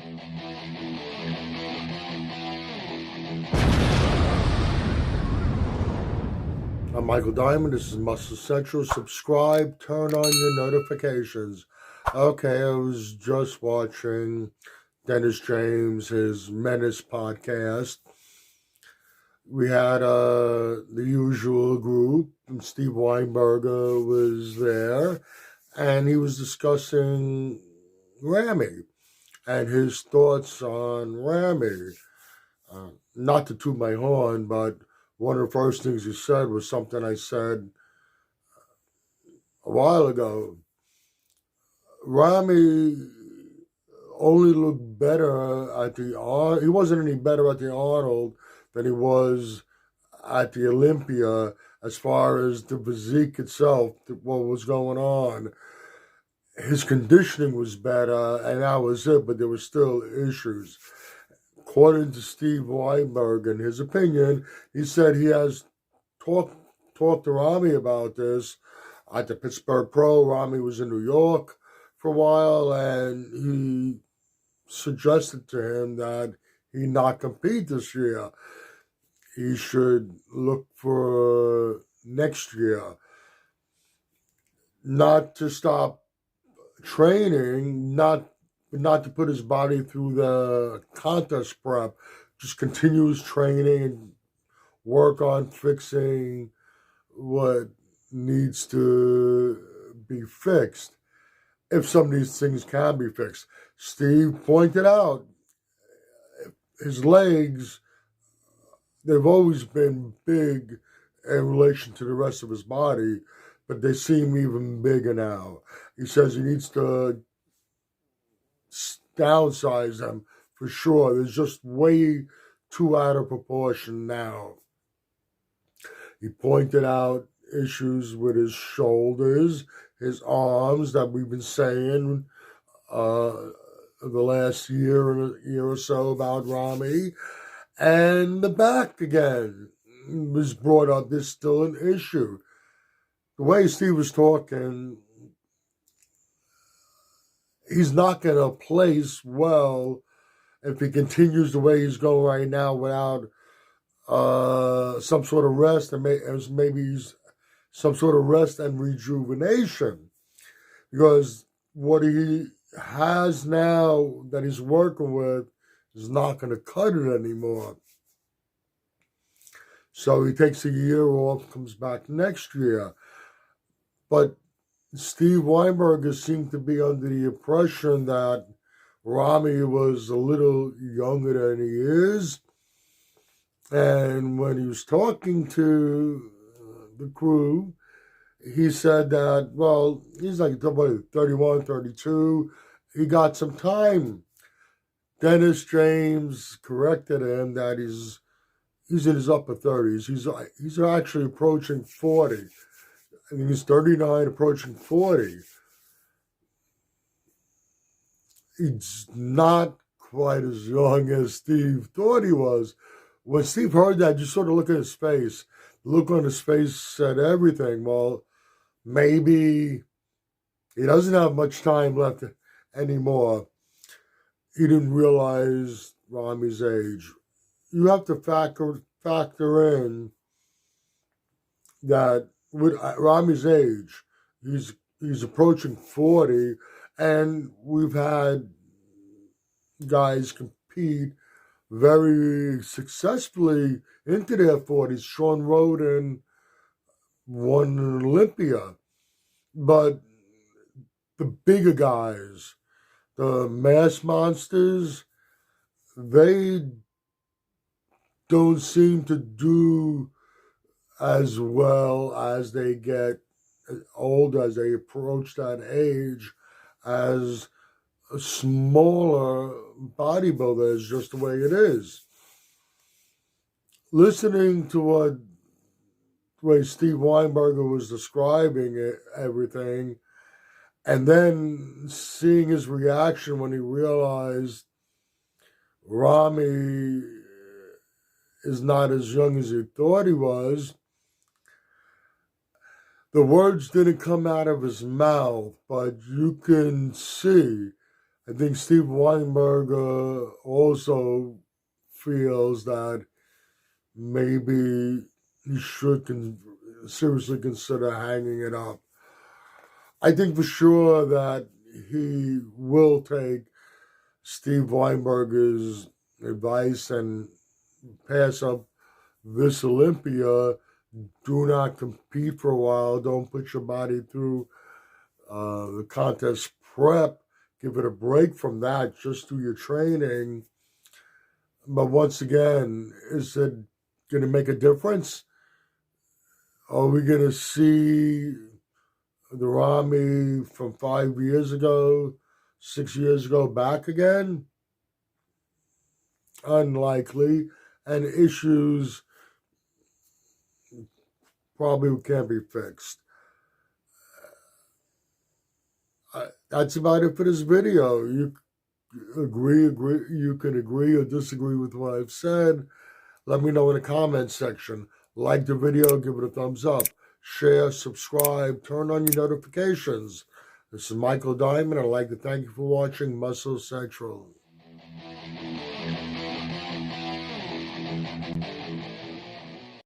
I'm Michael Diamond. This is Muscle Central. Subscribe, turn on your notifications. Okay, I was just watching Dennis James, his Menace Podcast. We had the usual group, and Steve Weinberger was there, and he was discussing Ramy and his thoughts on Ramy. Not to toot my horn, but one of the first things he said was something I said a while ago. Ramy only looked better at the Arnold. He wasn't any better at the Arnold than he was at the Olympia as far as the physique itself, what was going on. His conditioning was better, and that was it, but there were still issues. According to Steve Weinberger, in his opinion, he said he has talked to Ramy about this at the Pittsburgh Pro. Ramy was in New York for a while, and he suggested to him that he not compete this year. He should look for next year. Not to stop training, not to put his body through the contest prep, just continuous training and work on fixing what needs to be fixed, if some of these things can be fixed. Steve pointed out his legs, they've always been big in relation to the rest of his body, but they seem even bigger now. He says he needs to downsize them for sure. There's just way too out of proportion now. He pointed out issues with his shoulders, his arms that we've been saying the last year or so about Ramy, and the back again was brought up. There's still an issue. The way Steve was talking, he's not going to place well if he continues the way he's going right now without some sort of rest and maybe some sort of rest and rejuvenation. Because what he has now that he's working with is not going to cut it anymore. So he takes a year off, comes back next year. But Steve Weinberger seemed to be under the impression that Ramy was a little younger than he is. And when he was talking to the crew, he said that, well, he's like 31, 32. He got some time. Dennis James corrected him that he's in his upper 30s. He's actually approaching 40. I think he's 39, approaching 40. He's not quite as young as Steve thought he was. When Steve heard that, you sort of look at his face. The look on his face said everything. Well, maybe he doesn't have much time left anymore. He didn't realize Ramy's age. You have to factor in that with Ramy's age, he's approaching 40, and we've had guys compete very successfully into their 40s. Sean Roden won an Olympia, but the bigger guys, the mass monsters, they don't seem to do as well as they get older, as they approach that age, as a smaller bodybuilder is just the way it is. Listening to what way Steve Weinberger was describing everything, and then seeing his reaction when he realized Ramy is not as young as he thought he was. The words didn't come out of his mouth, but you can see, I think Steve Weinberger also feels that maybe he should seriously consider hanging it up. I think for sure that he will take Steve Weinberger's advice and pass up this Olympia. Do not compete for a while. Don't put your body through the contest prep. Give it a break from that. Just do your training. But once again, is it going to make a difference? Are we going to see the Ramy from 5 years ago, 6 years ago back again? Unlikely. And issues probably can't be fixed. That's about it for this video. You can agree or disagree with what I've said. Let me know in the comments section. Like the video, give it a thumbs up. Share, subscribe, turn on your notifications. This is Michael Diamond. I'd like to thank you for watching Muscle Central.